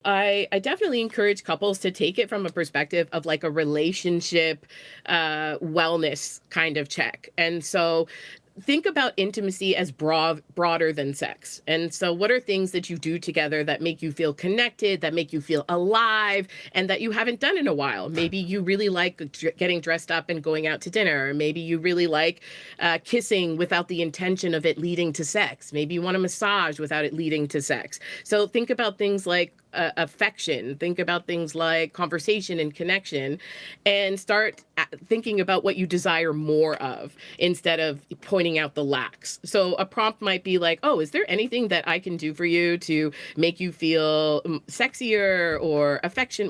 I definitely encourage couples to take it from a perspective of like a relationship wellness kind of check. And so think about intimacy as broader than sex. And so, what are things that you do together that make you feel connected, that make you feel alive, and that you haven't done in a while? Maybe you really like getting dressed up and going out to dinner. Or maybe you really like kissing without the intention of it leading to sex. Maybe you want a massage without it leading to sex. So, think about things like affection, think about things like conversation and connection, and start thinking about what you desire more of instead of pointing out the lacks. So a prompt might be like, oh, is there anything that I can do for you to make you feel sexier or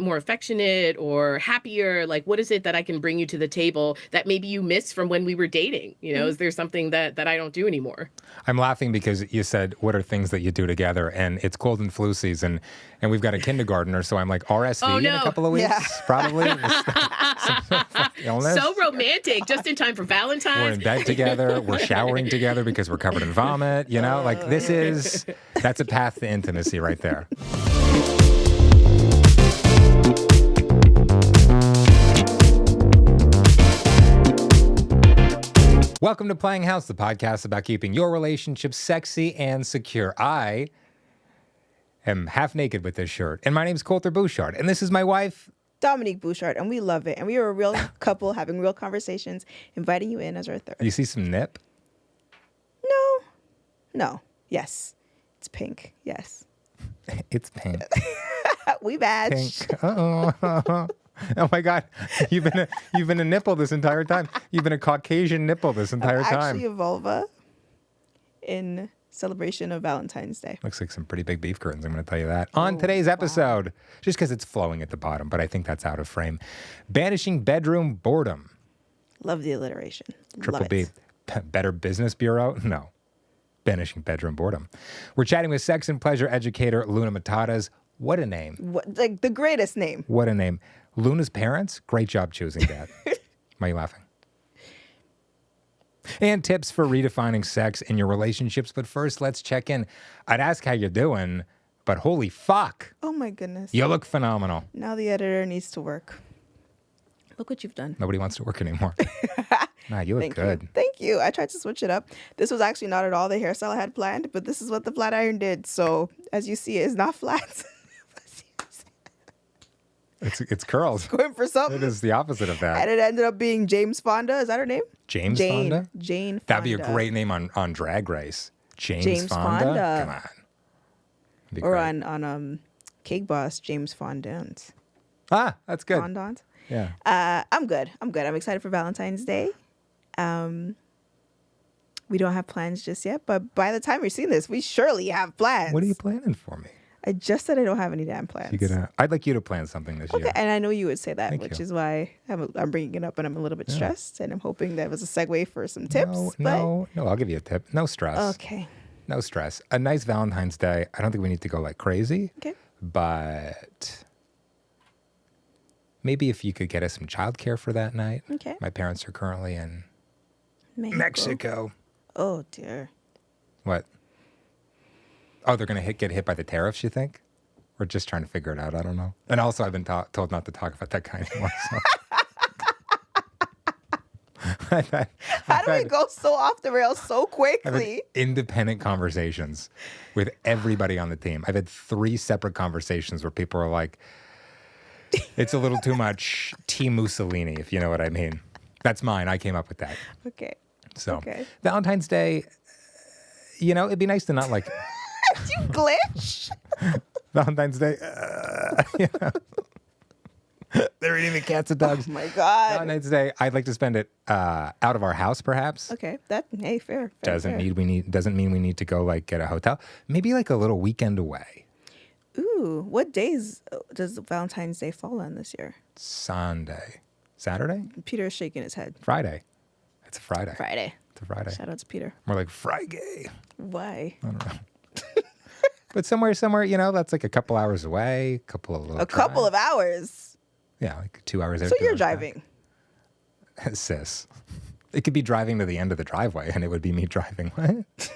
more affectionate or happier? Like, what is it that I can bring you to the table that maybe you missed from when we were dating? You know, is there something that I don't do anymore? I'm laughing because you said, what are things that you do together? And it's cold and flu season, and we've got a kindergartner, so I'm like, RSV in a couple of weeks, probably. Illness. So romantic, just in time for Valentine. We're in bed together. We're showering together because we're covered in vomit. You know, like that's a path to intimacy right there. Welcome to Playing House, the podcast about keeping your relationship sexy and secure. I am half naked with this shirt, and my name's Kolter Bouchard, and this is my wife, Dominique Bouchard, and we love it. And we are a real couple having real conversations, inviting you in as our third. You see some nip? No. Yes. It's pink. Yes. It's pink. We match. Pink. Uh-oh. Oh my God. You've been a nipple this entire time. You've been a Caucasian nipple this entire time. Actually a vulva in celebration of Valentine's Day. Looks like some pretty big beef curtains, I'm going to tell you that. On today's episode, just because it's flowing at the bottom, but I think that's out of frame. Banishing bedroom boredom. Love the alliteration. Triple B. Better Business Bureau? No. Banishing bedroom boredom. We're chatting with sex and pleasure educator Luna Matatas. What a name. Like the greatest name. What a name. Luna's parents, great job choosing that. Why are you laughing? And tips for redefining sex in your relationships. But first, let's check in. I'd ask how you're doing, but holy fuck. Oh my goodness. You look phenomenal. Now the editor needs to work. Look what you've done. Nobody wants to work anymore. Nah, you look good. Thank you. I tried to switch it up. This was actually not at all the hairstyle I had planned, but this is what the flat iron did. So as you see, it's not flat. It's curls. Going for something. It is the opposite of that. And it ended up being James Fonda. Is that her name? Jane Fonda? Jane Fonda. That'd be a great name on Drag Race. James Fonda? Come on. Or great. on Cake Boss, James Fondant. Ah, that's good. Fondant. Yeah. I'm good. I'm excited for Valentine's Day. We don't have plans just yet, but by the time you're seeing this, we surely have plans. What are you planning for me? I just said I don't have any damn plans. I'd like you to plan something this year. Okay, and I know you would say that, Thank which you. is why I'm bringing it up, and I'm a little bit stressed, and I'm hoping that was a segue for some tips. No, I'll give you a tip. No stress. Okay. No stress. A nice Valentine's Day. I don't think we need to go like crazy. Okay. But maybe if you could get us some childcare for that night. Okay. My parents are currently in Mexico. Oh, dear. What? Oh, they're going to get hit by the tariffs, you think? We're just trying to figure it out. I don't know. And also, I've been told not to talk about that guy anymore. So. How do we go so off the rails so I've quickly? had independent conversations with everybody on the team. I've had 3 separate conversations where people are like, it's a little too much T. Mussolini, if you know what I mean. That's mine. I came up with that. Okay. So, Okay. Valentine's Day, it'd be nice to not like... You glitch? Valentine's Day, they're eating the cats and dogs. Oh my God. Valentine's Day, I'd like to spend it out of our house, perhaps. Okay. Fair. Doesn't fair. mean we need to go like get a hotel. Maybe like a little weekend away. Ooh, what days does Valentine's Day fall on this year? Sunday, Saturday, Peter is shaking his head. Friday. It's a Friday. Friday. It's a Friday. Shout out to Peter. More like Friday. Why? I don't know. But somewhere, that's like a couple hours away. Couple of hours. Yeah, like 2 hours. So you're driving. Sis. It could be driving to the end of the driveway, and it would be me driving. What?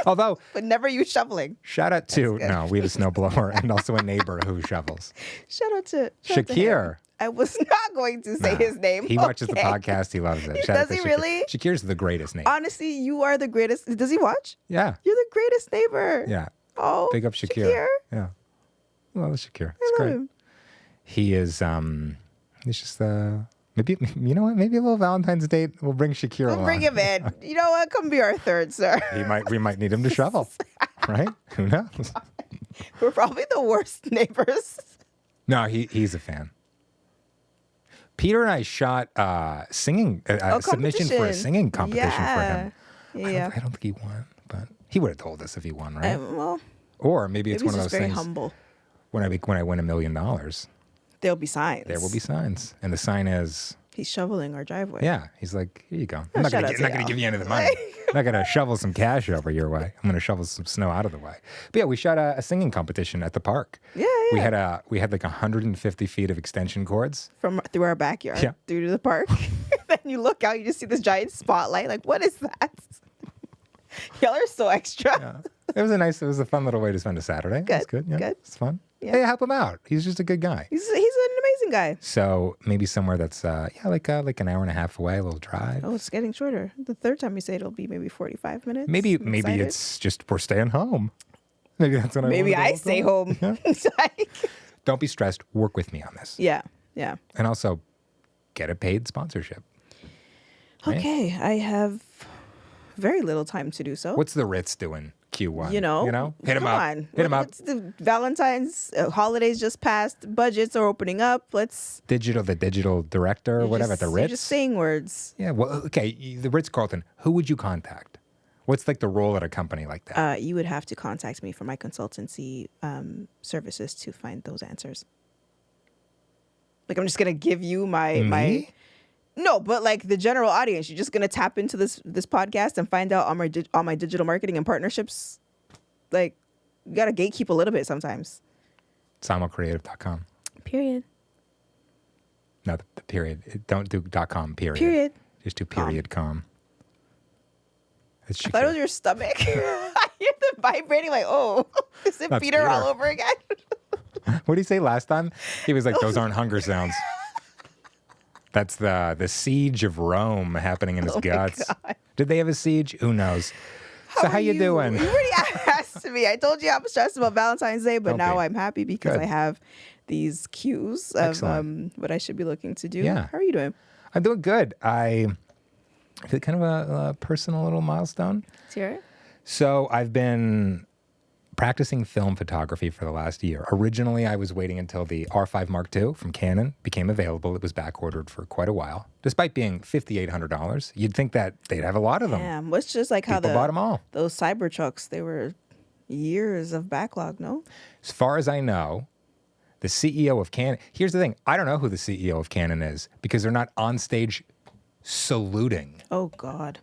Although, but never use shoveling. shout out to, good. no, we have a snowblower and also a neighbor who shovels. Shout out to Shakir. him. I was not going to say Nah, his name. He watches the Okay. podcast. He loves it. Shout out Does to he Shakir. really? Shakir's the greatest name. Honestly, you are the greatest. Does he watch? Yeah. You're the greatest neighbor. Yeah. Oh, Big up Shakir. Yeah. Well, Shakir. It's I love great. him. He is, he's just, maybe, you know what? Maybe a little Valentine's date. We'll bring Shakir We'll along. bring him in. You know what? Come be our third, sir. We might need him to shovel. Right? Who knows? We're probably the worst neighbors. No, he's a fan. Peter and I shot singing submission for a competition. singing competition for him. Yeah. I don't think he won, but he would have told us if he won, right? Well, Or maybe it's maybe one he's of just those very things humble. when I win $1 million, There'll be signs. there will be signs, and the sign is He's shoveling our driveway. yeah. He's like, here you go. I'm not shout gonna out to y'all. give you any of the money. I'm not gonna shovel some cash over your way. I'm gonna shovel some snow out of the way. But yeah, we shot a singing competition at the park. Yeah, We yeah. had like 150 feet of extension cords. From through our backyard, Yeah. through to the park. Then you look out, you just see this giant spotlight. Like, what is that? Y'all are so extra. Yeah. It was a fun little way to spend a Saturday. It was Good, good. Yeah, good. It's fun. Yeah. Hey, help him out. He's just a good guy. He's an amazing guy. So maybe somewhere that's like an hour and a half away, a little drive. Oh, it's getting shorter. The third time you say it'll be maybe 45 minutes. Maybe I'm excited. it's just we're staying home. Maybe that's what Maybe I I stay home. It's like- Don't be stressed. Work with me on this. yeah. And also get a paid sponsorship. Right? Okay, I have very little time to do so. What's the Ritz doing? Q1. You know, Hit him come up. on. Hit him up. It's the Valentine's holidays just passed. Budgets are opening up. The digital director or whatever at the You're Ritz. just saying words. Yeah. Well, okay. The Ritz Carlton. Who would you contact? What's like the role at a company like that? You would have to contact me for my consultancy services to find those answers. Like, I'm just gonna give you my Me? No, but like the general audience, you're just gonna tap into this podcast and find out on my digital marketing and partnerships. Like, you gotta gatekeep a little bit sometimes. SimoCreative.com. Period. No, the period. Don't do .com. Period. Period. Just do period com. It's I thought it was Shakir. your stomach. I hear the vibrating. Like, oh, is it That's Peter Peter. all over again? What did he say last time? He was like, "Those aren't hunger sounds." That's the siege of Rome happening in his guts. God. Did they have a siege? Who knows? So how you doing? You already asked me. I told you I'm stressed about Valentine's Day, but Don't now be. I'm happy because Good. I have these cues of Excellent. what I should be looking to do. Yeah. How are you doing? I'm doing good. I did kind of a personal little milestone. Let's hear it. So I've been practicing film photography for the last year. Originally, I was waiting until the R5 Mark II from Canon became available. It was back ordered for quite a while, despite being $5,800. You'd think that they'd have a lot of them. Damn, what's just like how People bought them all. those Cybertrucks, they were years of backlog, no? As far as I know, the CEO of Canon. Here's the thing: I don't know who the CEO of Canon is because they're not on stage saluting. Oh God.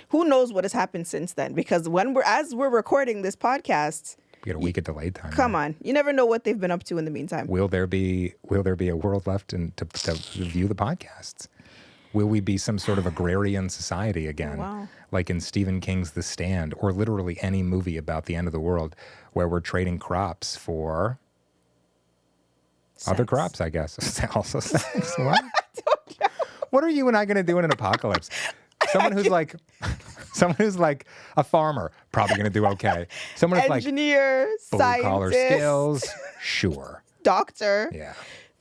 Who knows what has happened since then? Because as we're recording this podcast, We got a week of delay time. come on, you never know what they've been up to in the meantime. Will there be a world left to view the podcasts? Will we be some sort of agrarian society again, wow. like in Stephen King's The Stand, or literally any movie about the end of the world, where we're trading crops for other Sex. crops? I guess also sex. What? What are you and I going to do in an apocalypse? Someone who's like a farmer, probably going to do okay. Someone who's like Engineer, blue collar scientist, skills, sure. doctor. Yeah.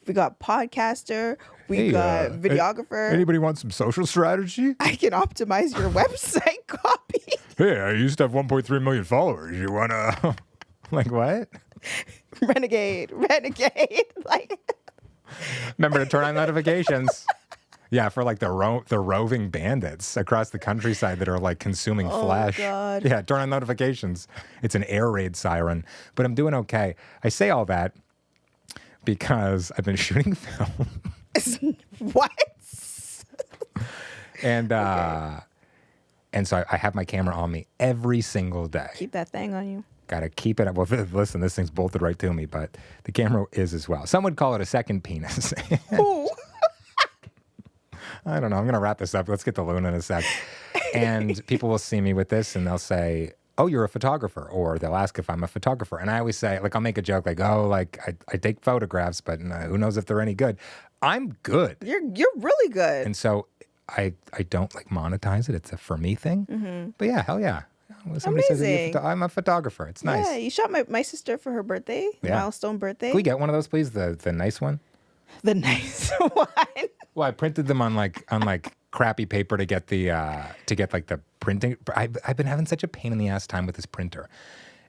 We got podcaster. We Hey, got videographer. Anybody want some social strategy? I can optimize your website copy. Hey, I used to have 1.3 million followers. You wanna like what? Renegade. Like, Remember to turn on notifications. Yeah, for like the roving bandits across the countryside that are like consuming flesh. God. Yeah, turn on notifications. It's an air raid siren. But I'm doing okay. I say all that because I've been shooting film. what? And so I have my camera on me every single day. Keep that thing on you. Got to keep it. Well, listen, this thing's bolted right to me, but the camera is as well. Some would call it a second penis. Ooh. I don't know. I'm going to wrap this up. Let's get to Luna in a sec. And people will see me with this and they'll say, oh, you're a photographer, or they'll ask if I'm a photographer. And I always say, like, I'll make a joke like, oh, like I take photographs, but who knows if they're any good. I'm good. You're really good. And so I don't like monetize it. It's a for me thing. But yeah, hell yeah. When somebody says Amazing. I'm a photographer. It's nice. Yeah, you shot my sister for her birthday, milestone birthday. Can we get one of those, please? The nice one? The nice one. Well, I printed them on crappy paper to get the printing. I've been having such a pain in the ass time with this printer.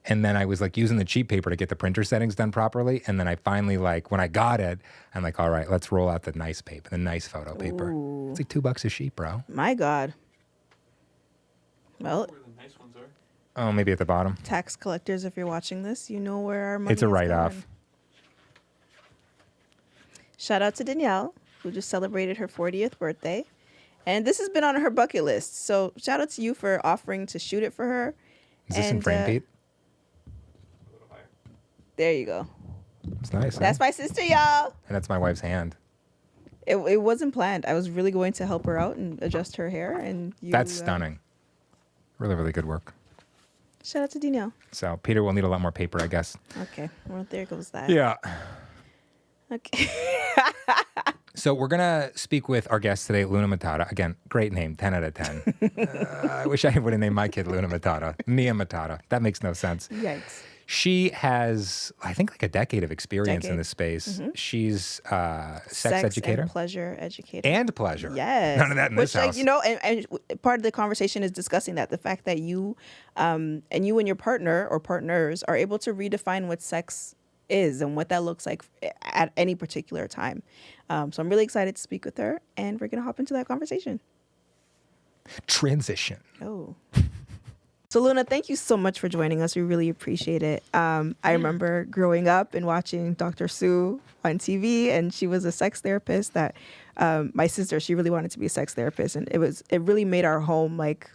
And then I was like using the cheap paper to get the printer settings done properly. And then I finally when I got it, I'm like, all right, let's roll out the nice paper, the nice photo paper. Ooh. It's like $2 a sheet, bro. My God. Well, Where the nice ones are. Oh, maybe at the bottom. tax collectors, if you're watching this, you know where our money It's a is write-off. going. Shout out to Danielle, who just celebrated her 40th birthday. And this has been on her bucket list. So shout out to you for offering to shoot it for her. Is this in And, frame, Pete? A little higher. There you go. It's nice. That's huh? my sister, y'all. And that's my wife's hand. It wasn't planned. I was really going to help her out and adjust her hair. And you, That's stunning. Really, really good work. Shout out to Danielle. So Peter will need a lot more paper, I guess. Okay. Well, there goes that. Yeah. Okay. So we're going to speak with our guest today, Luna Matata. Again, great name, 10 out of 10. I wish I would have named my kid Luna Matata. Mia Matata. That makes no sense. Yikes. She has, I think, like a decade of experience in this space. She's a sex educator. And pleasure educator. And pleasure. Yes. None of that in this house. And part of the conversation is discussing that the fact that you and your partner or partners are able to redefine what sex is and what that looks like at any particular time. So I'm really excited to speak with her, and we're gonna hop into that conversation. Transition. Oh. So Luna, thank you so much for joining us. We really appreciate it. I remember growing up and watching Dr. Sue on TV, and she was a sex therapist that my sister, she really wanted to be a sex therapist. And it really made our home like,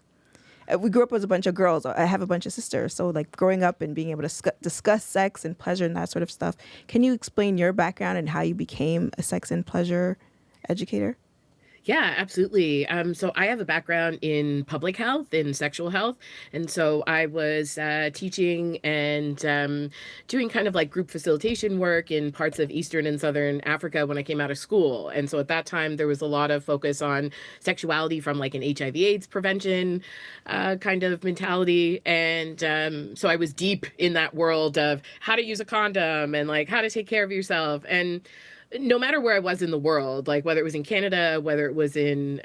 we grew up as a bunch of girls. I have a bunch of sisters. So like growing up and being able to discuss sex and pleasure and that sort of stuff. Can you explain your background and how you became a sex and pleasure educator? Yeah, absolutely. So I have a background in public health, in sexual health. And so I was teaching and doing kind of like group facilitation work in parts of Eastern and Southern Africa when I came out of school. And so at that time, there was a lot of focus on sexuality from like an HIV/AIDS prevention kind of mentality. And so I was deep in that world of how to use a condom and like how to take care of yourself. And no matter where I was in the world, like whether it was in Canada, whether it was in,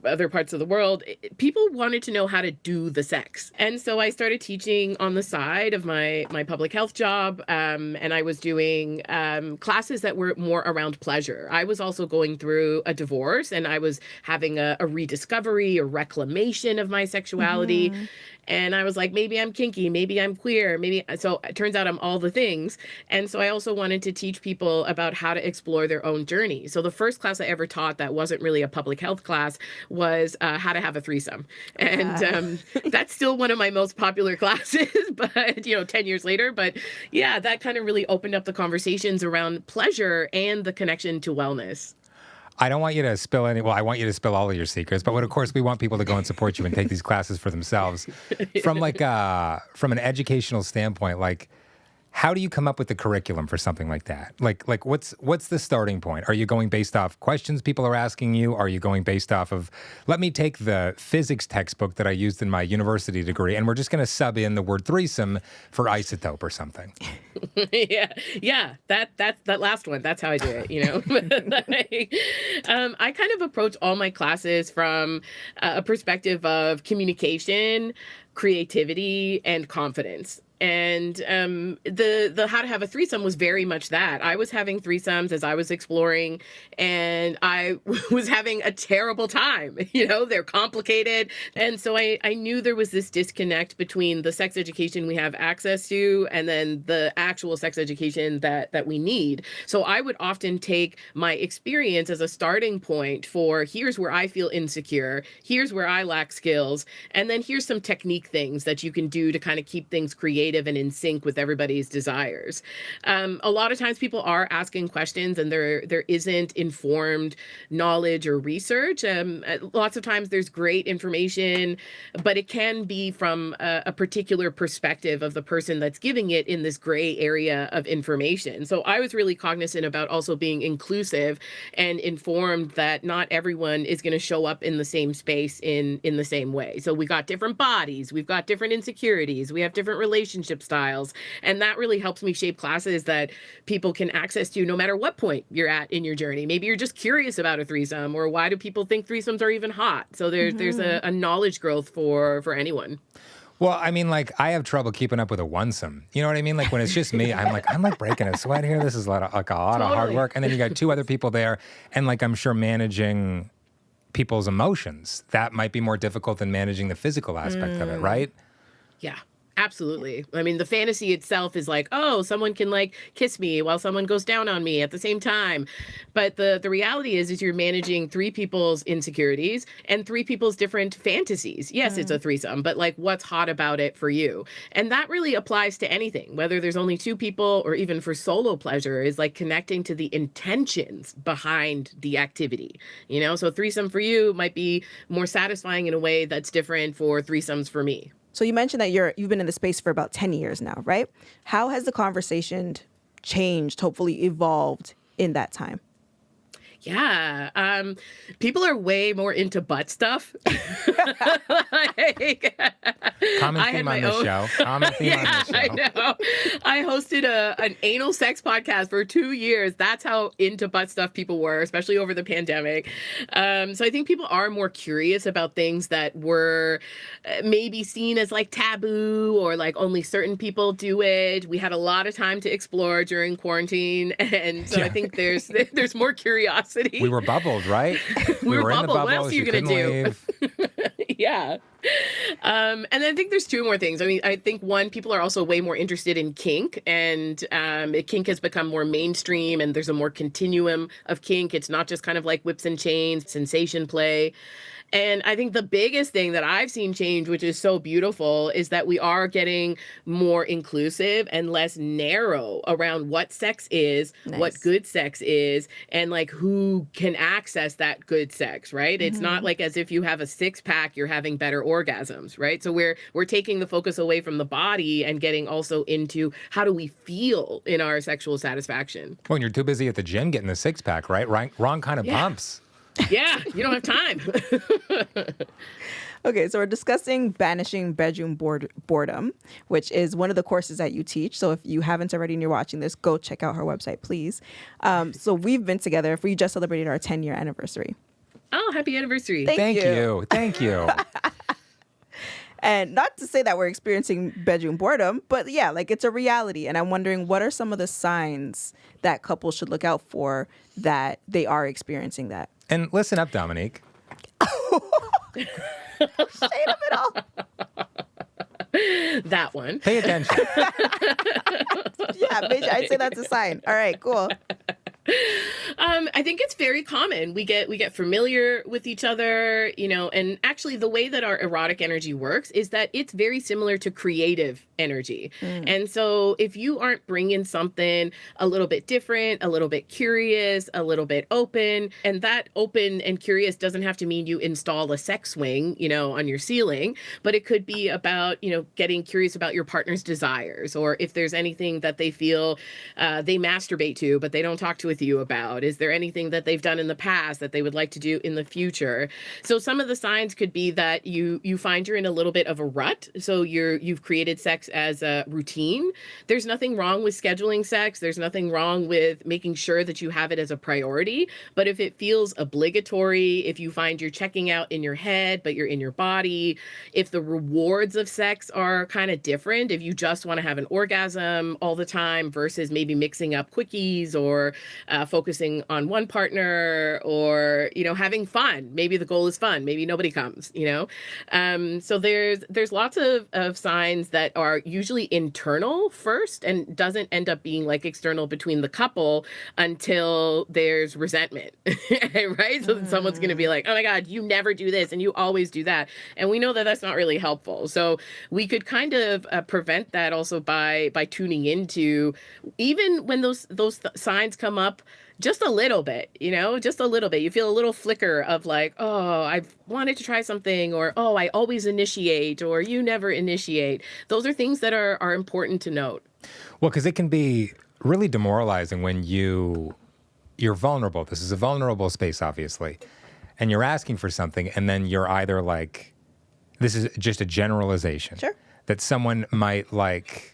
other parts of the world, people wanted to know how to do the sex. And so I started teaching on the side of my public health job. And I was doing classes that were more around pleasure. I was also going through a divorce, and I was having a rediscovery or reclamation of my sexuality. Mm-hmm. And I was like, maybe I'm kinky, maybe I'm queer, maybe. So it turns out I'm all the things. And so I also wanted to teach people about how to explore their own journey. So the first class I ever taught that wasn't really a public health class was how to have a threesome. And that's still one of my most popular classes, but 10 years later. But yeah, that kind of really opened up the conversations around pleasure and the connection to wellness. I don't want you to spill any. Well, I want you to spill all of your secrets, but of course, we want people to go and support you and take these classes for themselves. From from an educational standpoint, like, how do you come up with the curriculum for something like that? Like what's the starting point? Are you going based off questions people are asking you? Are you going based off of, let me take the physics textbook that I used in my university degree, and we're just going to sub in the word threesome for isotope or something? Yeah. That last one. That's how I do it. I kind of approach all my classes from a perspective of communication, creativity, and confidence. And the how to have a threesome was very much that. I was having threesomes as I was exploring, and I was having a terrible time. They're complicated. And so I knew there was this disconnect between the sex education we have access to and then the actual sex education that we need. So I would often take my experience as a starting point for, here's where I feel insecure, here's where I lack skills, and then here's some technique things that you can do to kind of keep things creative creative and in sync with everybody's desires. A lot of times people are asking questions and there isn't informed knowledge or research. Lots of times there's great information, but it can be from a particular perspective of the person that's giving it in this gray area of information. So I was really cognizant about also being inclusive and informed that not everyone is going to show up in the same space in the same way. So we got different bodies, we've got different insecurities, we have different relationship styles, and that really helps me shape classes that people can access to no matter what point you're at in your journey. Maybe you're just curious about a threesome, or why do people think threesomes are even hot? So there's a knowledge growth for anyone. Well, I mean, like, I have trouble keeping up with a onesome. You know what I mean? Like, when it's just me, I'm like breaking a sweat here. This is a lot of hard work. And then you got two other people there, and like, I'm sure managing people's emotions, that might be more difficult than managing the physical aspect of it, right? Yeah. Absolutely. I mean, the fantasy itself is like, oh, someone can like kiss me while someone goes down on me at the same time. But the reality is you're managing three people's insecurities and three people's different fantasies. Yes, it's a threesome, but like, what's hot about it for you? And that really applies to anything, whether there's only two people or even for solo pleasure, is like connecting to the intentions behind the activity. You know, so threesome for you might be more satisfying in a way that's different for threesomes for me. So you mentioned that you've been in the space for about 10 years now, right? How has the conversation changed, hopefully evolved in that time? Yeah. People are way more into butt stuff. Common theme on this show. Common theme on this show. I know. I hosted an anal sex podcast for 2 years. That's how into butt stuff people were, especially over the pandemic. So I think people are more curious about things that were maybe seen as like taboo, or like only certain people do it. We had a lot of time to explore during quarantine. And so I think there's more curiosity. We were bubbled, right? We were in the bubbled. What bubbles. else are you going to do? Leave. Yeah. And I think there's two more things. I mean, I think one, people are also way more interested in kink, and kink has become more mainstream, and there's a more continuum of kink. It's not just kind of like whips and chains, sensation play. And I think the biggest thing that I've seen change, which is so beautiful, is that we are getting more inclusive and less narrow around what sex is, what good sex is, and like who can access that good sex, right? It's not like as if you have a six-pack, you're having better orgasms, right? So we're taking the focus away from the body and getting also into how do we feel in our sexual satisfaction. When you're too busy at the gym getting the six-pack, right? Wrong kind of pumps. Yeah, you don't have time. Okay, so we're discussing Banishing Bedroom Boredom, which is one of the courses that you teach. So if you haven't already and you're watching this, go check out her website, please. So we've been together. We just celebrated our 10-year anniversary. Oh, happy anniversary. Thank you. Thank you. And not to say that we're experiencing bedroom boredom, but yeah, like it's a reality. And I'm wondering, what are some of the signs that couples should look out for that they are experiencing that? And listen up, Dominique. Shade of it all. That one. Pay attention. Yeah, I'd say that's a sign. All right, cool. I think it's very common. We get familiar with each other, you know, and actually the way that our erotic energy works is that it's very similar to creative energy. And so if you aren't bringing something a little bit different, a little bit curious, a little bit open, and that open and curious doesn't have to mean you install a sex swing, you know, on your ceiling, but it could be about, you know, getting curious about your partner's desires, or if there's anything that they feel they masturbate to, but they don't talk to with you about. Is there anything that they've done in the past that they would like to do in the future? So some of the signs could be that you find you're in a little bit of a rut. So you've created sex as a routine. There's nothing wrong with scheduling sex. There's nothing wrong with making sure that you have it as a priority. But if it feels obligatory, if you find you're checking out in your head, but you're in your body, if the rewards of sex are kind of different, if you just want to have an orgasm all the time versus maybe mixing up quickies or focusing relying on one partner or, having fun. Maybe the goal is fun. Maybe nobody comes, So there's lots of signs that are usually internal first and doesn't end up being like external between the couple until there's resentment, right? So someone's going to be like, oh my God, you never do this and you always do that. And we know that that's not really helpful. So we could kind of prevent that also by tuning into, even when those signs come up, just a little bit, just a little bit. You feel a little flicker of like, oh, I've wanted to try something, or, oh, I always initiate, or you never initiate. Those are things that are important to note. Well, because it can be really demoralizing when you're vulnerable. This is a vulnerable space, obviously. And you're asking for something, and then you're either like, this is just a generalization. Sure. That someone might like...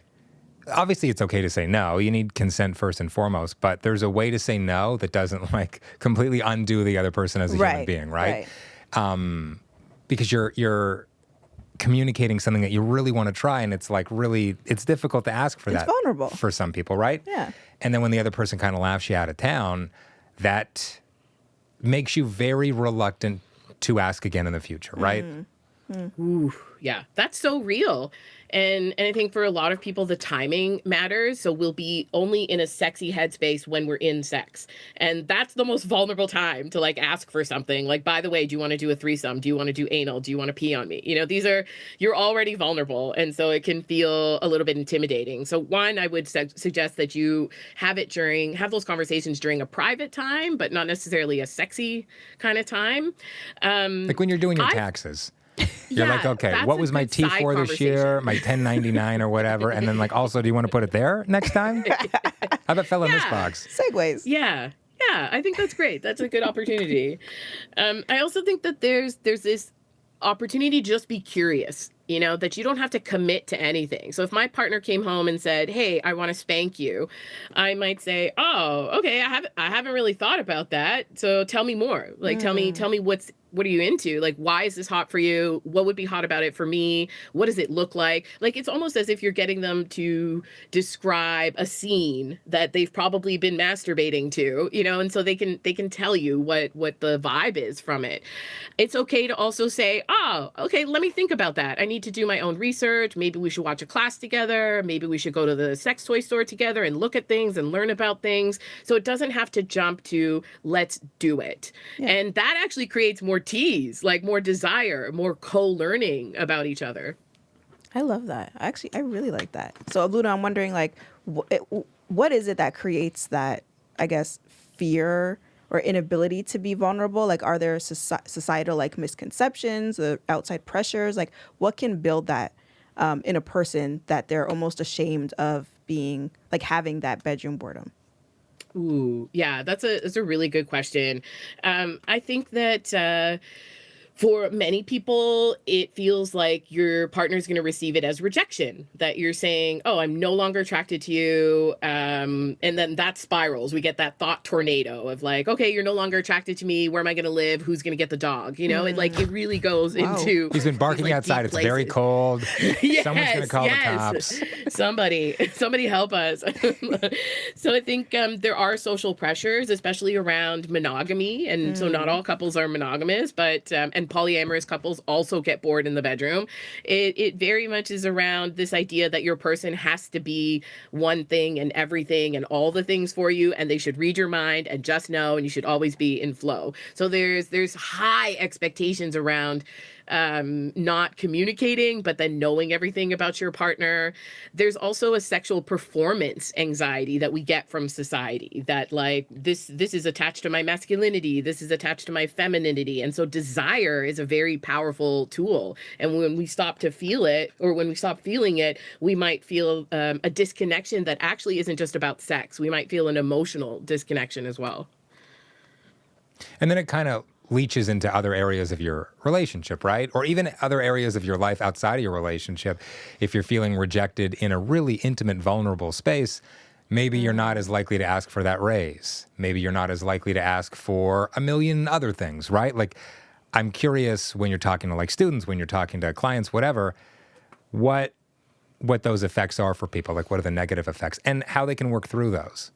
Obviously, it's okay to say no. You need consent first and foremost, but there's a way to say no that doesn't like completely undo the other person as a human being, right? Because you're communicating something that you really want to try, and it's like it's difficult to ask for that. It's vulnerable for some people, right? Yeah. And then when the other person kind of laughs you out of town, that makes you very reluctant to ask again in the future, right? Ooh, yeah, that's so real. And I think for a lot of people, the timing matters. So we'll be only in a sexy headspace when we're in sex. And that's the most vulnerable time to like ask for something. Like, by the way, do you want to do a threesome? Do you want to do anal? Do you want to pee on me? You're already vulnerable. And so it can feel a little bit intimidating. So one, I would suggest that you have those conversations during a private time, but not necessarily a sexy kind of time. Like when you're doing your taxes. You're like, okay, what was my T4 this year, my 1099 or whatever? And then like, also, do you want to put it there next time? How about fell in this box? Segues. Yeah, I think that's great. That's a good opportunity. I also think that there's this opportunity to just be curious, that you don't have to commit to anything. So if my partner came home and said, hey, I want to spank you, I might say, oh, okay, I haven't really thought about that. So tell me more. Like, tell me what are you into? Like, why is this hot for you? What would be hot about it for me? What does it look like? Like, it's almost as if you're getting them to describe a scene that they've probably been masturbating to, and so they can tell you what the vibe is from it. It's okay to also say, oh, okay, let me think about that. I need to do my own research. Maybe we should watch a class together. Maybe we should go to the sex toy store together and look at things and learn about things. So it doesn't have to jump to let's do it. Yeah. And that actually creates more tease, like more desire, more co-learning about each other. I love that. Actually, I really like that. So Luna, I'm wondering like, what is it that creates that, I guess, fear or inability to be vulnerable? Like, are there societal like misconceptions or outside pressures? Like, what can build that in a person that they're almost ashamed of being, like having that bedroom boredom? Ooh, yeah, that's a really good question. I think that for many people, it feels like your partner's going to receive it as rejection, that you're saying, oh, I'm no longer attracted to you. And then that spirals. We get that thought tornado of like, okay, you're no longer attracted to me. Where am I going to live? Who's going to get the dog? It really goes into... He's been barking these, like, outside. It's very cold. Yes, someone's going to call the cops. Somebody help us. So I think there are social pressures, especially around monogamy. And so not all couples are monogamous, but, and polyamorous couples also get bored in the bedroom. It very much is around this idea that your person has to be one thing and everything and all the things for you, and they should read your mind and just know, and you should always be in flow. So there's high expectations around not communicating, but then knowing everything about your partner. There's also a sexual performance anxiety that we get from society, that like this is attached to my masculinity, this is attached to my femininity. And so desire is a very powerful tool. And when we stop to feel it, or when we stop feeling it, we might feel a disconnection that actually isn't just about sex. We might feel an emotional disconnection as well. And then it kind of leaches into other areas of your relationship, right? Or even other areas of your life outside of your relationship. If you're feeling rejected in a really intimate, vulnerable space, maybe you're not as likely to ask for that raise. Maybe you're not as likely to ask for a million other things, right? Like, I'm curious when you're talking to like students, when you're talking to clients, whatever, what those effects are for people. Like, what are the negative effects and how they can work through those?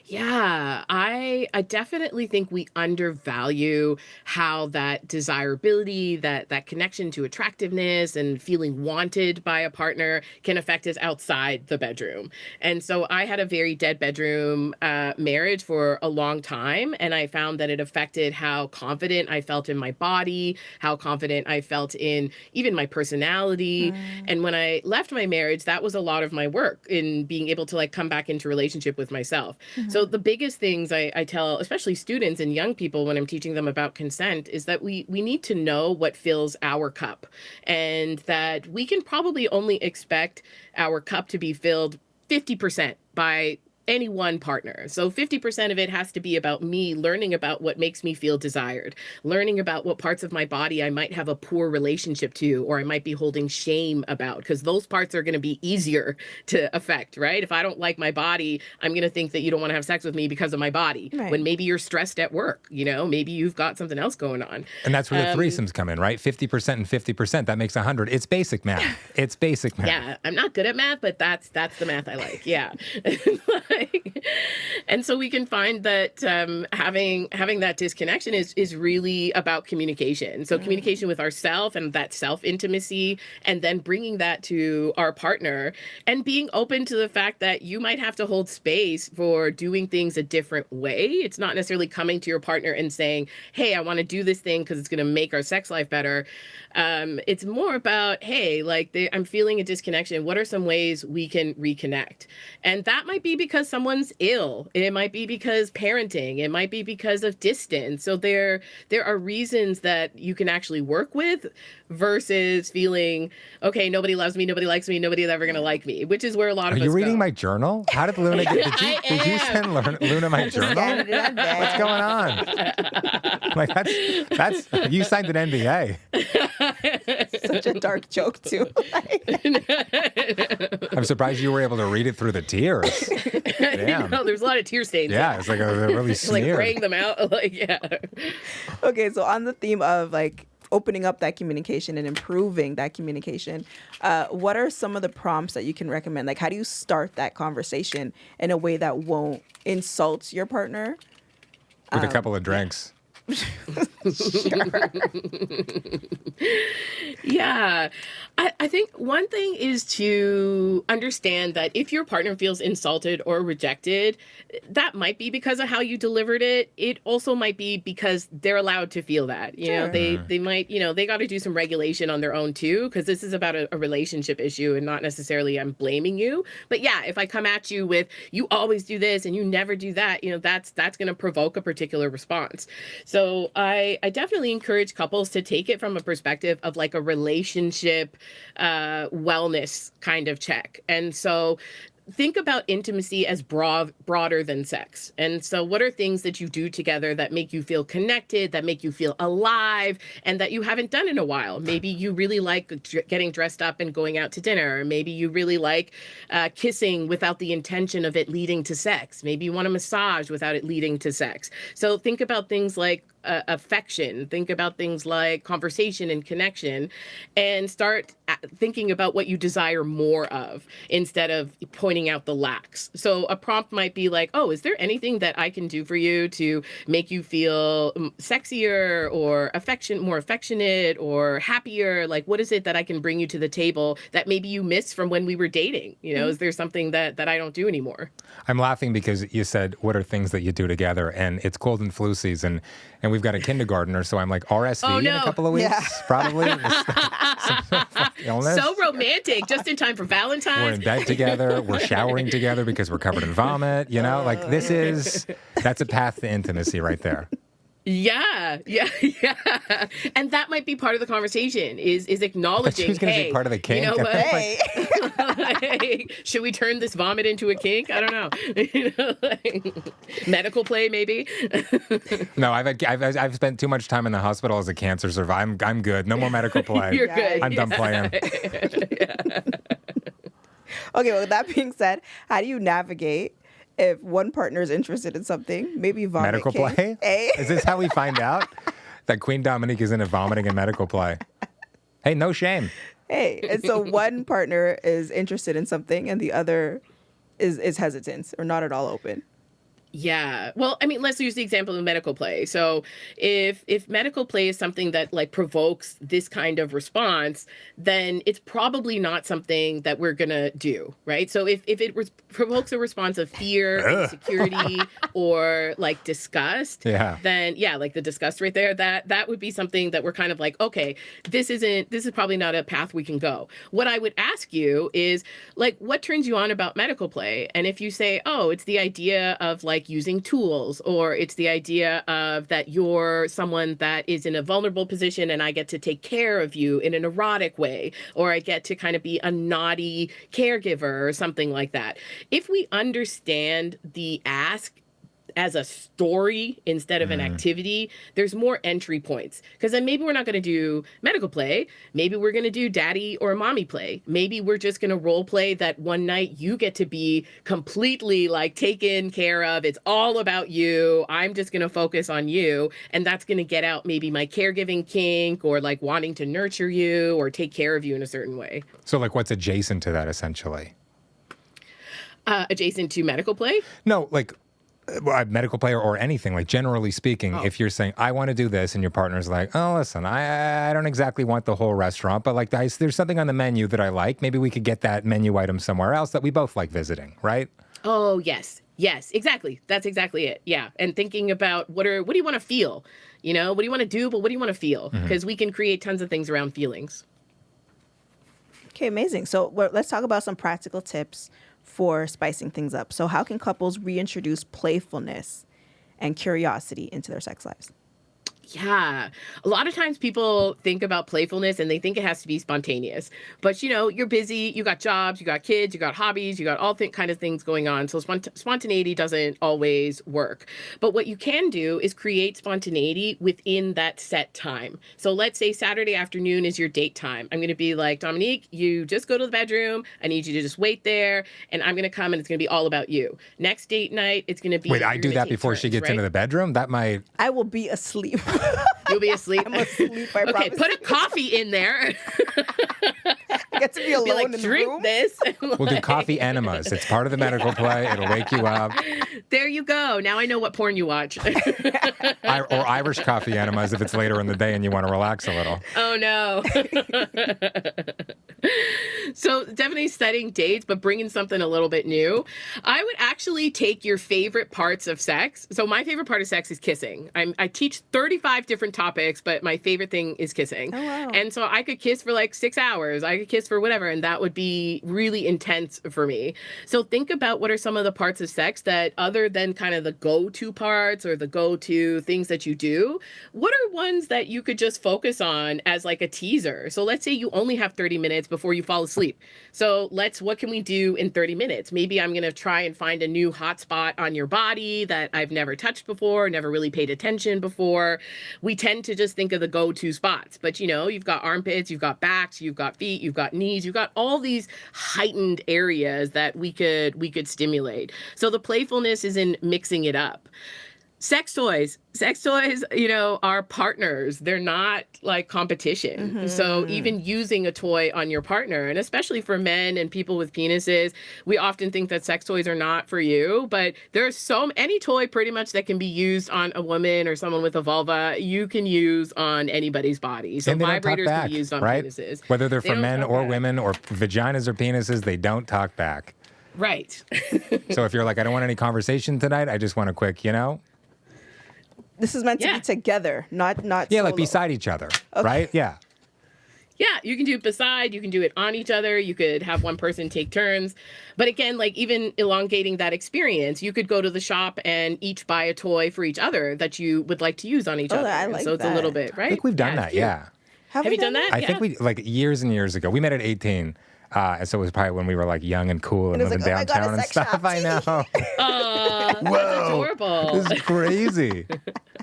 Yeah, I definitely think we undervalue how that desirability, that connection to attractiveness and feeling wanted by a partner can affect us outside the bedroom. And so I had a very dead bedroom marriage for a long time, and I found that it affected how confident I felt in my body, how confident I felt in even my personality. And when I left my marriage, that was a lot of my work in being able to like come back into relationship with myself. So the biggest things I tell, especially students and young people when I'm teaching them about consent, is that we need to know what fills our cup, and that we can probably only expect our cup to be filled 50% by any one partner. So 50% of it has to be about me learning about what makes me feel desired, learning about what parts of my body I might have a poor relationship to, or I might be holding shame about, because those parts are going to be easier to affect, right? If I don't like my body, I'm going to think that you don't want to have sex with me because of my body, Right. when maybe you're stressed at work, maybe you've got something else going on. And that's where the threesomes come in, right? 50% and 50%, that makes 100. It's basic math. It's basic math. Yeah, I'm not good at math, but that's the math I like. Yeah. And so we can find that having that disconnection is really about communication. So communication with ourself and that self intimacy, and then bringing that to our partner, and being open to the fact that you might have to hold space for doing things a different way. It's not necessarily coming to your partner and saying, "Hey, I want to do this thing because it's going to make our sex life better." It's more about, "Hey, I'm feeling a disconnection. What are some ways we can reconnect?" And that might be because someone's ill. It might be because parenting. It might be because of distance. So there are reasons that you can actually work with, versus feeling, okay, nobody loves me, nobody likes me, nobody's ever going to like me, which is where a lot of Are us you reading go. my journal? How did Luna get? Did you send Luna my journal? Scanning it on back. What's going on? Like that's you signed an NDA. Such a dark joke too. I'm surprised you were able to read it through the tears. Damn. There's a lot of tear stains. Yeah, it's like a really Like smeared. praying them out. Yeah. Okay, so on the theme of opening up that communication and improving that communication, what are some of the prompts that you can recommend? Like, how do you start that conversation in a way that won't insult your partner? With a couple of drinks. Sure. Yeah. I think one thing is to understand that if your partner feels insulted or rejected, that might be because of how you delivered it. It also might be because they're allowed to feel that. Sure. They might, they got to do some regulation on their own too, because this is about a relationship issue and not necessarily I'm blaming you. But yeah, if I come at you with, you always do this and you never do that, that's going to provoke a particular response. So I definitely encourage couples to take it from a perspective of like a relationship wellness kind of check. And so think about intimacy as broader than sex. And so what are things that you do together that make you feel connected, that make you feel alive, and that you haven't done in a while? Maybe you really like getting dressed up and going out to dinner. Or maybe you really like kissing without the intention of it leading to sex. Maybe you want a massage without it leading to sex. So think about things like affection. Think about things like conversation and connection, and start thinking about what you desire more of instead of pointing out the lacks. So a prompt might be like, "Oh, is there anything that I can do for you to make you feel sexier or more affectionate or happier? Like, what is it that I can bring you to the table that maybe you missed from when we were dating? Is there something that I don't do anymore?" I'm laughing because you said, what are things that you do together? And it's cold and flu season, and we've got a kindergartner, so I'm like, RSV Oh, in no. a couple of weeks, Yeah. probably. Some illness. So romantic, just in time for We're Valentine. in bed together. We're showering together because we're covered in vomit. That's a path to intimacy right there. Yeah. And that might be part of the conversation is acknowledging, She was going to hey, be part of the kink. you know what? Hey. Like, should we turn this vomit into a kink? I don't know. Medical play, maybe. No, I've spent too much time in the hospital as a cancer survivor. I'm good. No more medical play. You're good. I'm done playing. Okay, well, with that being said, how do you navigate if one partner is interested in something, maybe vomit Medical kink? play? Hey. Is this how we find out that Queen Dominique is into vomiting and medical play? Hey, no shame. Hey, and so one partner is interested in something and the other is hesitant or not at all open. Yeah. Well, I mean, let's use the example of medical play. So if medical play is something that like provokes this kind of response, then it's probably not something that we're gonna do, right? So if it provokes a response of fear, insecurity, or like disgust, Yeah. then yeah, like the disgust right there, that would be something that we're kind of like, okay, this is probably not a path we can go. What I would ask you is like, what turns you on about medical play? And if you say, oh, it's the idea of like using tools, or it's the idea of that you're someone that is in a vulnerable position and I get to take care of you in an erotic way, or I get to kind of be a naughty caregiver or something like that. If we understand the ask as a story instead of an activity, there's more entry points. Because then maybe we're not going to do medical play. Maybe we're going to do daddy or mommy play. Maybe we're just going to role play that one night you get to be completely like taken care of. It's all about you. I'm just going to focus on you. And that's going to get out maybe my caregiving kink, or like wanting to nurture you or take care of you in a certain way. So like what's adjacent to that essentially? Adjacent to medical play? No, like medical play or anything, like generally speaking, if you're saying, I want to do this, and your partner's like, oh, listen, I don't exactly want the whole restaurant, but like there's something on the menu that I like. Maybe we could get that menu item somewhere else that we both like visiting, right? Oh, yes. Yes, exactly. That's exactly it. Yeah. And thinking about what do you want to feel? You know, what do you want to do, but what do you want to feel? Because we can create tons of things around feelings. Okay, amazing. So let's talk about some practical tips for spicing things up. So how can couples reintroduce playfulness and curiosity into their sex lives? Yeah. A lot of times people think about playfulness and they think it has to be spontaneous. But, you know, you're busy, you got jobs, you got kids, you got hobbies, you got all kind of things going on. So spontaneity doesn't always work. But what you can do is create spontaneity within that set time. So let's say Saturday afternoon is your date time. I'm going to be like, Dominique, you just go to the bedroom. I need you to just wait there. And I'm going to come and it's going to be all about you. Next date night, it's going to be... Wait, I do that before she gets into the bedroom? That might... I will be asleep. You'll be asleep. I'm asleep, I okay, promise. put a coffee in there. I get to be alone Be like, in the drink room. this. We'll do coffee enemas. It's part of the medical play. It'll wake you up. There you go. Now I know what porn you watch. Or Irish coffee enemas if it's later in the day and you want to relax a little. Oh, no. So definitely setting dates, but bringing something a little bit new. I would actually take your favorite parts of sex. So my favorite part of sex is kissing. I teach 35 different topics, but my favorite thing is kissing. Oh, wow. And so I could kiss for like 6 hours. I could kiss for whatever, and that would be really intense for me. So think about what are some of the parts of sex that, other than kind of the go-to parts or the go-to things that you do, what are ones that you could just focus on as like a teaser? So let's say you only have 30 minutes before you fall asleep. So what can we do in 30 minutes? Maybe I'm going to try and find a new hot spot on your body that I've never touched before, never really paid attention before. We tend to just think of the go-to spots, but you know, you've got armpits, you've got backs, you've got feet, you've got knees, you've got all these heightened areas that we could stimulate. So the playfulness is in mixing it up. Sex toys, you know, are partners. They're not like competition. So even using a toy on your partner, and especially for men and people with penises, we often think that sex toys are not for you, but there's any toy pretty much that can be used on a woman or someone with a vulva, you can use on anybody's body. So And they don't talk vibrators back, can be used on right? penises. Whether they're They for don't men talk or back. women or vaginas or penises, they don't talk back. Right. So if you're like, I don't want any conversation tonight, I just want a quick, you know? This is meant to Yeah. be together, not Yeah, like solo. beside each other, right? Yeah. Yeah, you can do it beside, you can do it on each other, you could have one person take turns. But again, like even elongating that experience, you could go to the shop and each buy a toy for each other that you would like to use on each other. I And like so it's a little that. bit, right? I think we've done it's that, cute. yeah. Have you done that? I think we, like years and years ago, we met at 18. And so it was probably when we were like young and cool and And it was living like, oh my God, downtown a and sex stuff. shop. I know. Aw, that's Whoa. adorable. This is crazy.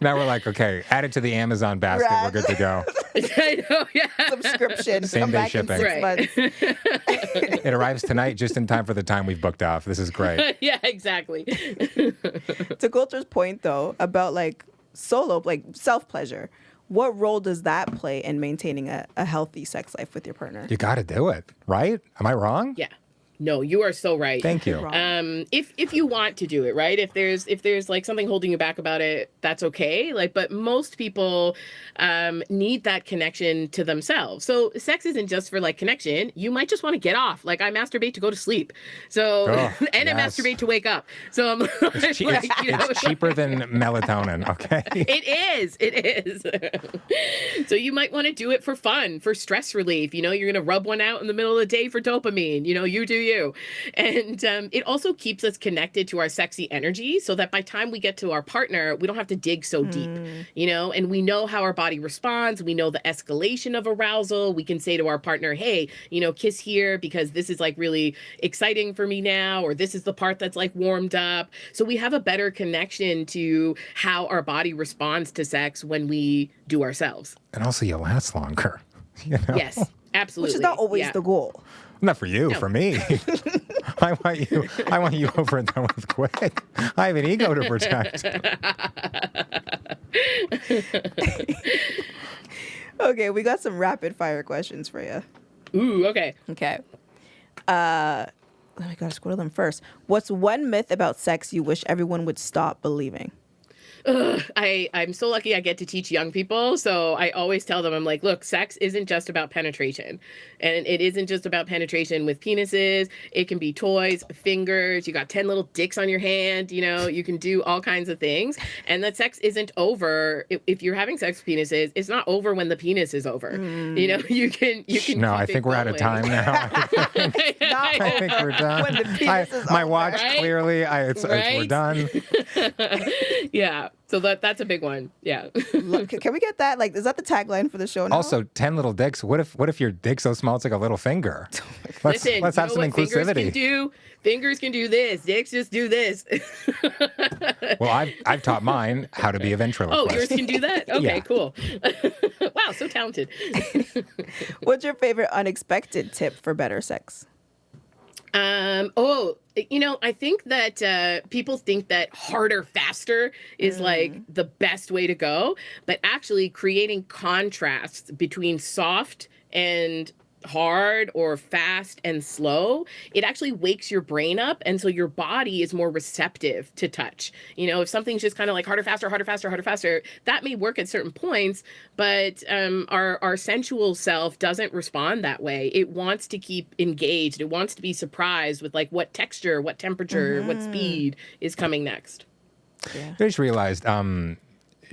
Now we're like, okay, add it to the Amazon basket. Right. We're good to go. I know, yeah. Subscription. Same Come day back shipping. in 6 Right. months. It arrives tonight just in time for the time we've booked off. This is great. Yeah, exactly. To Kolter's point, though, about like solo, like self-pleasure, what role does that play in maintaining a healthy sex life with your partner? You got to do it, right? Am I wrong? Yeah. No, you are so right. Thank you. If you want to do it, right? If there's like something holding you back about it, that's okay. Like, but most people need that connection to themselves. So sex isn't just for like connection. You might just want to get off. Like I masturbate to go to sleep. So and I masturbate to wake up. So I'm It's cheaper than melatonin. Okay. It is. So you might want to do it for fun, for stress relief. You're going to rub one out in the middle of the day for dopamine. You do you. And it also keeps us connected to our sexy energy so that by the time we get to our partner, we don't have to dig so deep, and we know how our body responds. We know the escalation of arousal. We can say to our partner, hey, kiss here because this is like really exciting for me now, or this is the part that's like warmed up. So we have a better connection to how our body responds to sex when we do ourselves. And also you last longer. Yes, absolutely. Which is not always the goal. Not for you, for me. I want you over and done with quick. I have an ego to protect. Okay, we got some rapid fire questions for you. Ooh, okay. Okay. Let me go scroll them first. What's one myth about sex you wish everyone would stop believing? I'm so lucky I get to teach young people. So I always tell them, I'm like, look, sex isn't just about penetration. And it isn't just about penetration with penises. It can be toys, fingers. You got 10 little dicks on your hand. You can do all kinds of things. And that sex isn't over. If you're having sex with penises, it's not over when the penis is over. You can. No, I think we're out of time now. I think we're done. When the penis is my over. watch Right? clearly. We're done. Yeah. So that's a big one. Yeah. Look, can we get that? Like, is that the tagline for the show now? Also, 10 little dicks. What if your dick's so small it's like a little finger? Let's have some inclusivity. Fingers can do this. Dicks just do this. Well, I've taught mine how to be a ventriloquist. Oh, yours can do that? Okay, Yeah. cool. Wow, so talented. What's your favorite unexpected tip for better sex? I think that people think that harder, faster is like the best way to go, but actually creating contrasts between soft and hard or fast and slow, it actually wakes your brain up. And so your body is more receptive to touch. If something's just kind of like harder, faster, that may work at certain points, but our sensual self doesn't respond that way. It wants to keep engaged. It wants to be surprised with like what texture, what temperature, what speed is coming next. Yeah. I just realized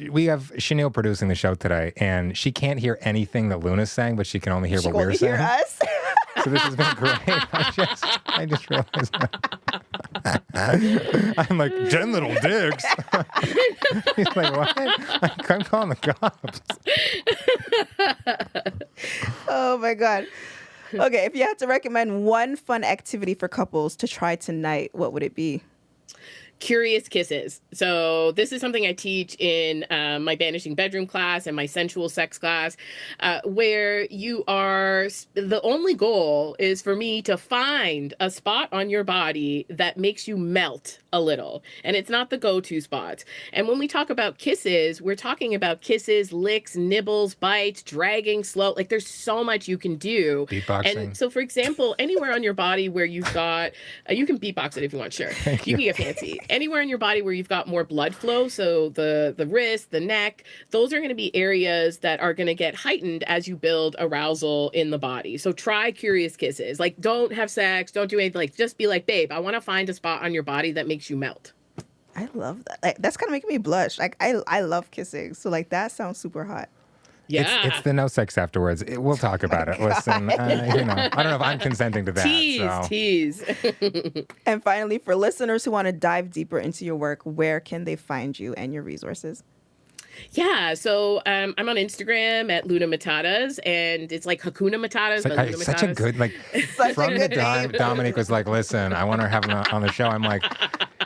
we have Chanel producing the show today, and she can't hear anything that Luna's saying, but she can only hear what we're saying. Hear us? So this has been great. I just realized that. I'm like, 10 little dicks. He's like, what? I'm calling the cops. Oh my God. Okay, if you had to recommend one fun activity for couples to try tonight, what would it be? Curious kisses. So this is something I teach in my Banishing bedroom class and my sensual sex class, where the only goal is for me to find a spot on your body that makes you melt a little. And it's not the go-to spots. And when we talk about kisses, we're talking about kisses, licks, nibbles, bites, dragging, slow. Like there's so much you can do. Beatboxing. And so for example, anywhere on your body where you've got, you can beatbox it if you want, sure. You can get fancy. Anywhere in your body where you've got more blood flow, so the wrist, the neck, those are going to be areas that are going to get heightened as you build arousal in the body. So try curious kisses. Like don't have sex, don't do anything. Like just be like, babe, I want to find a spot on your body that makes you melt. I love that. Like that's kind of making me blush. Like I love kissing. So like that sounds super hot. Yeah. It's the no sex afterwards. We'll talk about it. Listen, I don't know if I'm consenting to that. Tease. And finally, for listeners who want to dive deeper into your work, where can they find you and your resources? Yeah, so I'm on Instagram at Luna Matatas, and it's like Hakuna Matatas. But Luna Such a Matatas. good, like, Such a from good the time name. Dominic was like, listen, I want to have him on the show. I'm like,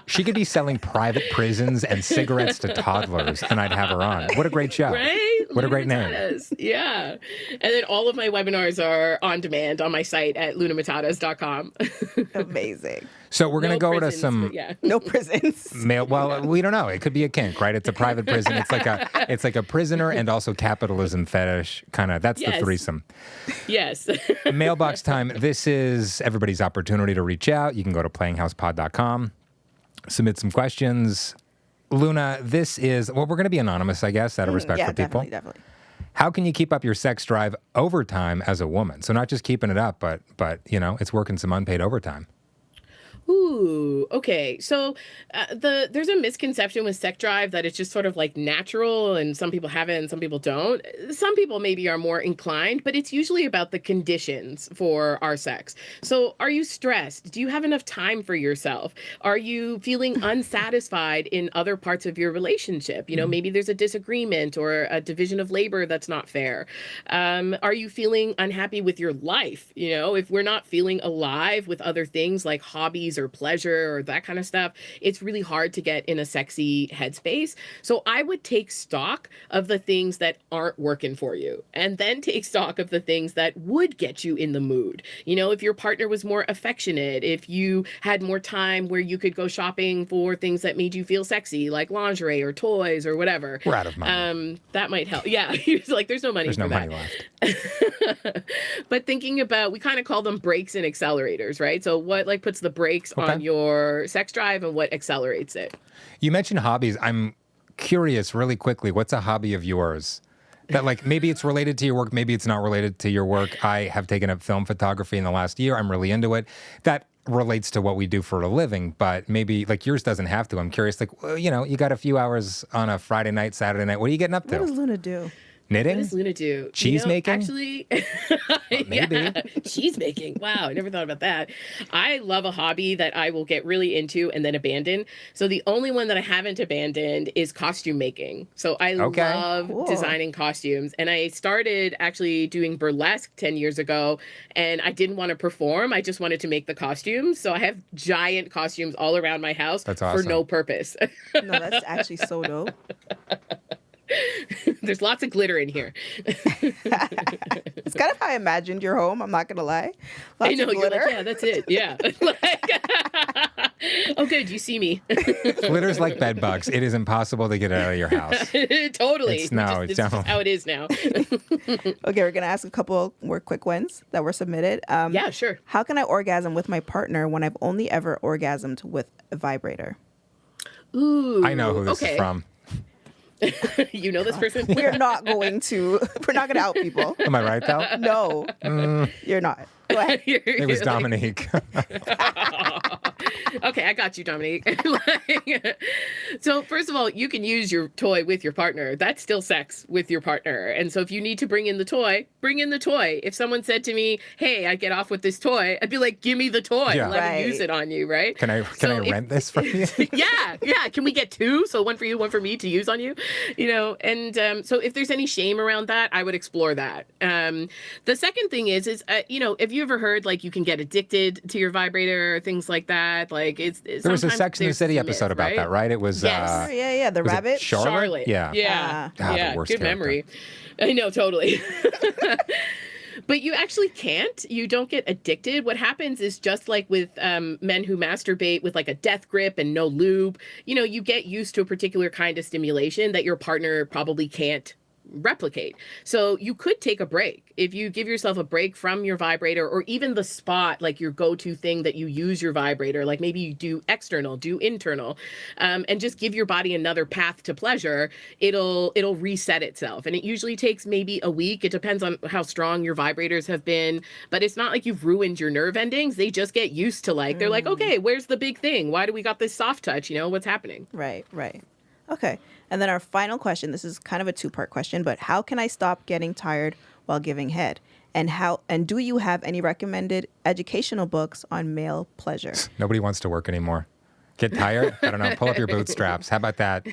She could be selling private prisons and cigarettes to toddlers, and I'd have her on. What a great show. Right? What a great name. Matatas. Yeah. And then all of my webinars are on demand on my site at lunamatatas.com. Amazing. So we're going to No go to prisons, some but yeah. No prisons. mail. Well, we don't know. It could be a kink, right? It's a private prison. It's like a prisoner and also capitalism fetish kind of. That's the Yes. threesome. Yes. Mailbox time. This is everybody's opportunity to reach out. You can go to playinghousepod.com, submit some questions. Luna, this is, well, we're going to be anonymous, I guess, out of respect Yeah, for people. definitely. How can you keep up your sex drive overtime as a woman? So not just keeping it up, but it's working some unpaid overtime. Ooh, okay. So there's a misconception with sex drive that it's just sort of like natural, and some people have it and some people don't. Some people maybe are more inclined, but it's usually about the conditions for our sex. So are you stressed? Do you have enough time for yourself? Are you feeling unsatisfied in other parts of your relationship? You know, maybe there's a disagreement or a division of labor that's not fair. Are you feeling unhappy with your life? You know, if we're not feeling alive with other things like hobbies or pleasure or that kind of stuff, it's really hard to get in a sexy headspace. So I would take stock of the things that aren't working for you, and then take stock of the things that would get you in the mood. You know, if your partner was more affectionate, if you had more time where you could go shopping for things that made you feel sexy, like lingerie or toys or whatever. We're out of money. That might help. Yeah. It's like, there's no money There's for no that. money left. But thinking about, we kind of call them brakes and accelerators, right? So what like puts the brakes Okay. on your sex drive and what accelerates it? You mentioned hobbies. I'm curious really quickly, what's a hobby of yours? That like maybe it's related to your work, maybe it's not related to your work. I have taken up film photography in the last year. I'm really into it. That relates to what we do for a living, but maybe like yours doesn't have to. I'm curious, like, well, you got a few hours on a Friday night, Saturday night. What are you getting up What does to? Luna do? Knitting? What does Luna do? Cheese making? Actually, maybe. yeah, cheese making. Wow, I never thought about that. I love a hobby that I will get really into and then abandon. So the only one that I haven't abandoned is costume making. So I love Cool. designing costumes. And I started actually doing burlesque 10 years ago, and I didn't want to perform. I just wanted to make the costumes. So I have giant costumes all around my house That's for awesome. no purpose. No, that's actually so dope. There's lots of glitter in here. It's kind of how I imagined your home. I'm not gonna lie. Lots I know, of you're glitter. like, yeah, that's it. Yeah. Oh, good. You see me. Glitter's like bed bugs. It is impossible to get it out of your house. Totally. It's no, It's don't. just how it is now. Okay, we're gonna ask a couple more quick ones that were submitted. Yeah, sure. How can I orgasm with my partner when I've only ever orgasmed with a vibrator? Ooh. I know who this is from. You know this person? We're not going to out people. Am I right, though? No, you're not. Go ahead. It was Dominique. Okay, I got you, Dominique. So first of all, you can use your toy with your partner. That's still sex with your partner. And so if you need to bring in the toy, bring in the toy. If someone said to me, hey, I get off with this toy, I'd be like, give me the toy. Yeah. Let Right. me use it on you, right? Can I rent this from you? Yeah. Can we get two? So one for you, one for me to use on you, and so if there's any shame around that, I would explore that. The second thing is have you ever heard like you can get addicted to your vibrator or things like that? Like it's There was a sometimes Sex and the there's City myth, episode about right? that, right? It was, Yes. Yeah. The was it rabbit. Charlotte? Yeah. Yeah. the Yeah. worst Good character. memory. I know, totally. But you actually can't. You don't get addicted. What happens is just like with men who masturbate with like a death grip and no lube, you get used to a particular kind of stimulation that your partner probably can't replicate. So you could take a break. If you give yourself a break from your vibrator, or even the spot, like your go-to thing that you use your vibrator, like maybe you do external, do internal, and just give your body another path to pleasure, it'll reset itself. And it usually takes maybe a week. It depends on how strong your vibrators have been, but it's not like you've ruined your nerve endings. They just get used to they're like, okay, where's the big thing? Why do we got this soft touch? What's happening? Right. Okay. And then our final question, this is kind of a two-part question, but how can I stop getting tired while giving head? And do you have any recommended educational books on male pleasure? Nobody wants to work anymore. Get tired? I don't know. Pull up your bootstraps. How about that?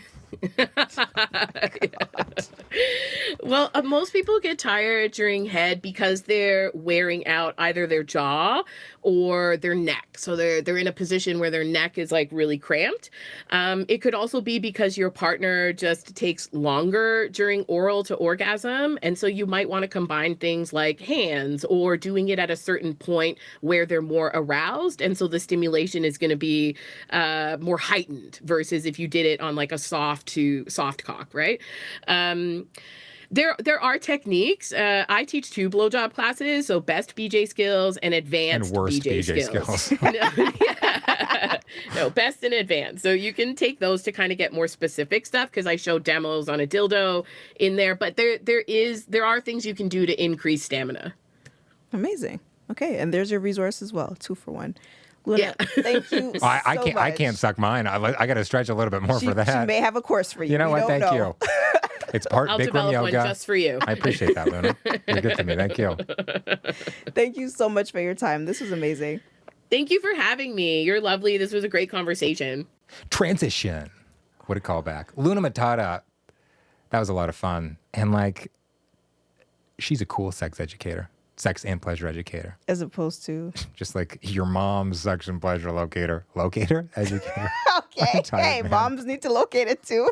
Well, most people get tired during head because they're wearing out either their jaw or their neck. So they're in a position where their neck is like really cramped. It could also be because your partner just takes longer during oral to orgasm, and so you might want to combine things like hands or doing it at a certain point where they're more aroused, and so the stimulation is going to be more heightened versus if you did it on like a soft cock, right? There are techniques. I teach 2 blowjob classes, so best BJ skills and advanced And worst BJ skills. No, best and advanced. So you can take those to kind of get more specific stuff because I show demos on a dildo in there. But there are things you can do to increase stamina. Amazing. Okay, and there's your resource as well. 2 for 1. Luna, Yeah. thank you so I can't. I much. can't suck mine. I got to stretch a little bit more for that. She may have a course for you. You know We what? don't Thank know. you. It's part I'll Bikram develop yoga. one just for you. I appreciate that, Luna. You're good to me. Thank you. Thank you so much for your time. This was amazing. Thank you for having me. You're lovely. This was a great conversation. Transition. What a callback. Luna Matata. That was a lot of fun. And like, she's a cool sex educator. Sex and pleasure educator. As opposed to... Just like your mom's sex and pleasure locator. Locator? Educator. Okay. tired, Hey, man. moms need to locate it too.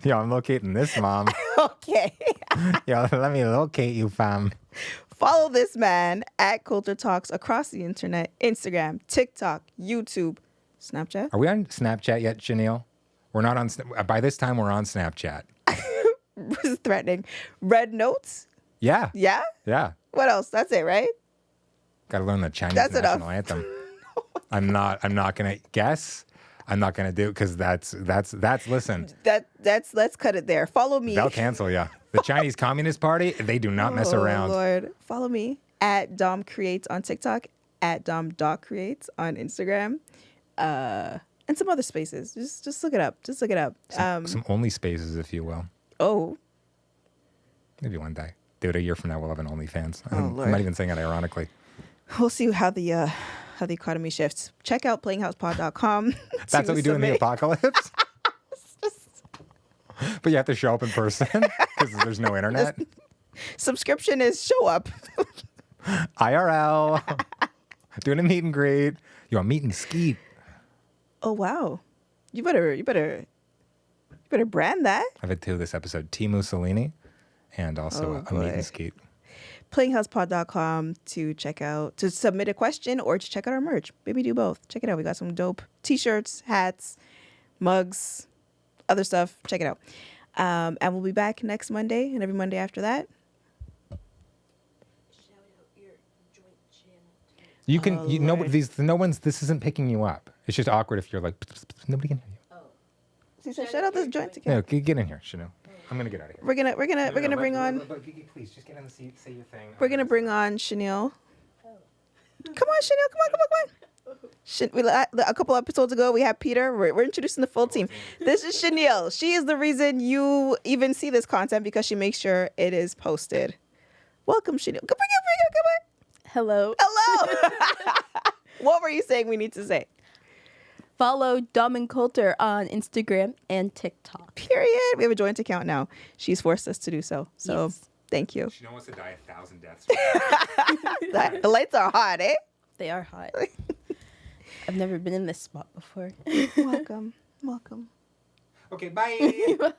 Yeah, I'm locating this mom. Okay. Yeah, let me locate you, fam. Follow this man at Kolter Talks across the internet, Instagram, TikTok, YouTube, Snapchat. Are we on Snapchat yet, Janelle? We're not on. By this time, we're on Snapchat. This is threatening. Red Notes. Yeah. Yeah. Yeah. What else? That's it, right? Got to learn the Chinese That's national enough. anthem. I'm not gonna guess. I'm not gonna do because that's listen. Let's cut it there. Follow me. They'll cancel you. The Chinese Communist Party, they do not mess around. Lord. Follow me at Dom Creates on TikTok, at Dom.creates on Instagram, and some other spaces. Just look it up. Just look it up. Some only spaces, if you will. Oh, Maybe one day. Dude, a year from now, we'll have an OnlyFans. Oh, Lord. I'm not even saying it ironically. we'll see how the economy shifts. Check out playinghousepod.com. That's what we do in the apocalypse. But you have to show up in person because there's no internet. Subscription is show up. IRL. Doing a meet and greet. You want meet and skeet. Oh wow, you better brand that. I've had 2 this episode. T. Mussolini and also a meet boy. and skeet. Playinghousepod.com to submit a question or to check out our merch. Maybe do both. Check it out. We got some dope t-shirts, hats, mugs, other stuff. Check it out. And we'll be back next Monday and every Monday after that. You can, Lord. this isn't picking you up. It's just awkward if you're like, nobody can hear you. She said, "Shut out this joint No, again." get in here, Chanel. I'm going to get out of here. We're gonna bring on. Please, just get in the seat, say your thing. We're gonna bring on Chanel. Come on, Chanel. Come on. A couple episodes ago, we had Peter. We're introducing the full team. This is Chanel. She is the reason you even see this content because she makes sure it is posted. Welcome, Chanel. Come on. Come on. Hello. Hello. What were you saying we need to say? Follow Dom and Kolter on Instagram and TikTok. Period. We have a joint account now. She's forced us to do so. So Yes. thank you. Chanel wants to die 1,000 deaths. The lights are hot, eh? They are hot. I've never been in this spot before. Welcome. Okay, bye.